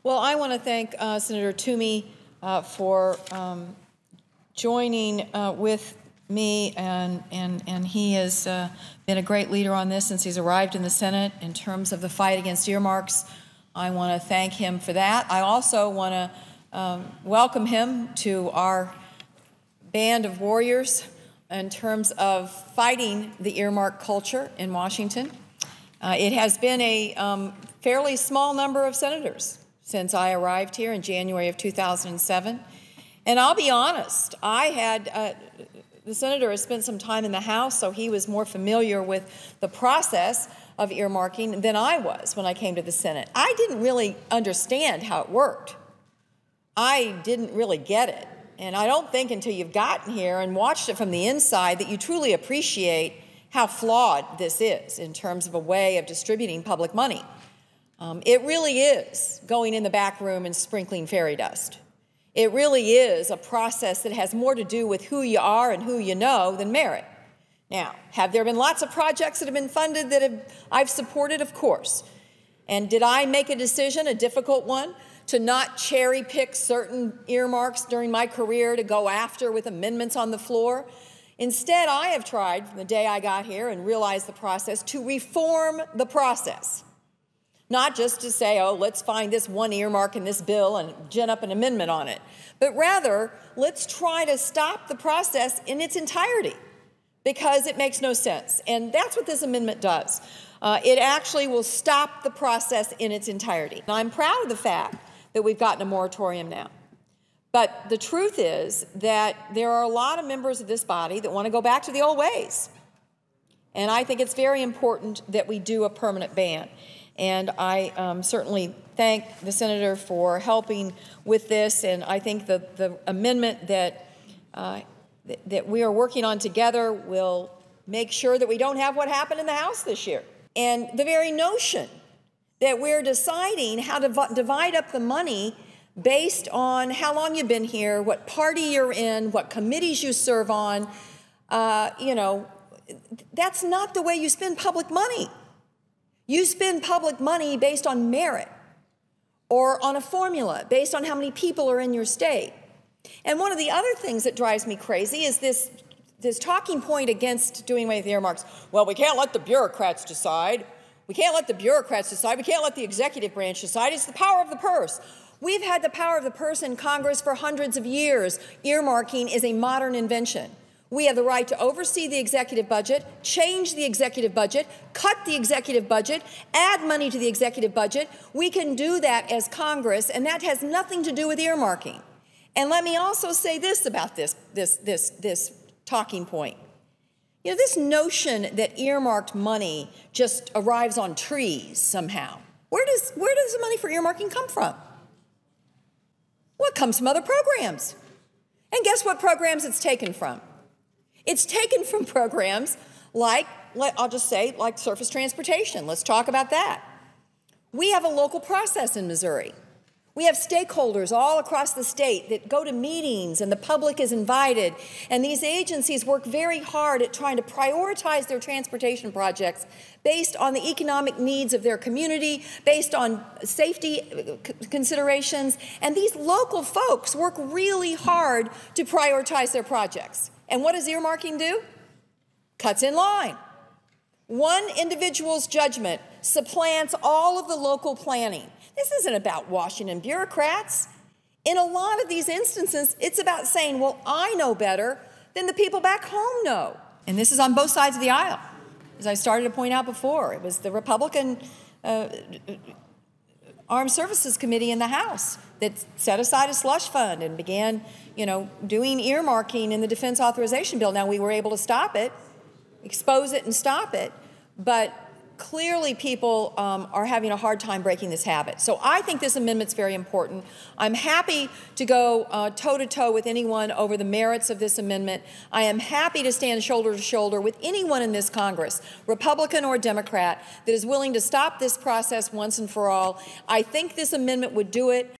Well, I want to thank Senator Toomey for joining with me, and he has been a great leader on this since he's arrived in the Senate in terms of the fight against earmarks. I want to thank him for that. I also want to welcome him to our band of warriors in terms of fighting the earmark culture in Washington. It has been a fairly small number of senators since I arrived here in January of 2007. And I'll be honest, the senator has spent some time in the House, so he was more familiar with the process of earmarking than I was when I came to the Senate. I didn't really understand how it worked. I didn't really get it. And I don't think until you've gotten here and watched it from the inside that you truly appreciate how flawed this is in terms of a way of distributing public money. It really is going in the back room and sprinkling fairy dust. It really is a process that has more to do with who you are and who you know than merit. Now, have there been lots of projects that have been funded that I've supported? Of course. And did I make a decision, a difficult one, to not cherry pick certain earmarks during my career to go after with amendments on the floor? Instead, I have tried from the day I got here and realized the process to reform the process. Not just to say, oh, let's find this one earmark in this bill and gin up an amendment on it, but rather, let's try to stop the process in its entirety because it makes no sense. And that's what this amendment does. It actually will stop the process in its entirety. And I'm proud of the fact that we've gotten a moratorium now. But the truth is that there are a lot of members of this body that want to go back to the old ways. And I think it's very important that we do a permanent ban. And I certainly thank the senator for helping with this. And I think the amendment that we are working on together will make sure that we don't have what happened in the House this year. And the very notion that we're deciding how to divide up the money based on how long you've been here, what party you're in, what committees you serve on, that's not the way you spend public money. You spend public money based on merit or on a formula based on how many people are in your state. And one of the other things that drives me crazy is this talking point against doing away with earmarks. Well, we can't let the bureaucrats decide. We can't let the bureaucrats decide. We can't let the executive branch decide. It's the power of the purse. We've had the power of the purse in Congress for hundreds of years. Earmarking is a modern invention. We have the right to oversee the executive budget, change the executive budget, cut the executive budget, add money to the executive budget. We can do that as Congress, and that has nothing to do with earmarking. And let me also say this about this talking point. You know, this notion that earmarked money just arrives on trees somehow. Where does the money for earmarking come from? Well, it comes from other programs. And guess what programs it's taken from? It's taken from programs like, I'll just say, like surface transportation. Let's talk about that. We have a local process in Missouri. We have stakeholders all across the state that go to meetings and the public is invited. And these agencies work very hard at trying to prioritize their transportation projects based on the economic needs of their community, based on safety considerations. And these local folks work really hard to prioritize their projects. And what does earmarking do? Cuts in line. One individual's judgment supplants all of the local planning. This isn't about Washington bureaucrats. In a lot of these instances, it's about saying, well, I know better than the people back home know. And this is on both sides of the aisle. As I started to point out before, it was the Republican Armed Services Committee in the House that set aside a slush fund and began, doing earmarking in the defense authorization bill. Now, we were able to stop it, expose it and stop it, but clearly people are having a hard time breaking this habit. So I think this amendment's very important. I'm happy to go toe-to-toe with anyone over the merits of this amendment. I am happy to stand shoulder to shoulder with anyone in this Congress, Republican or Democrat, that is willing to stop this process once and for all. I think this amendment would do it.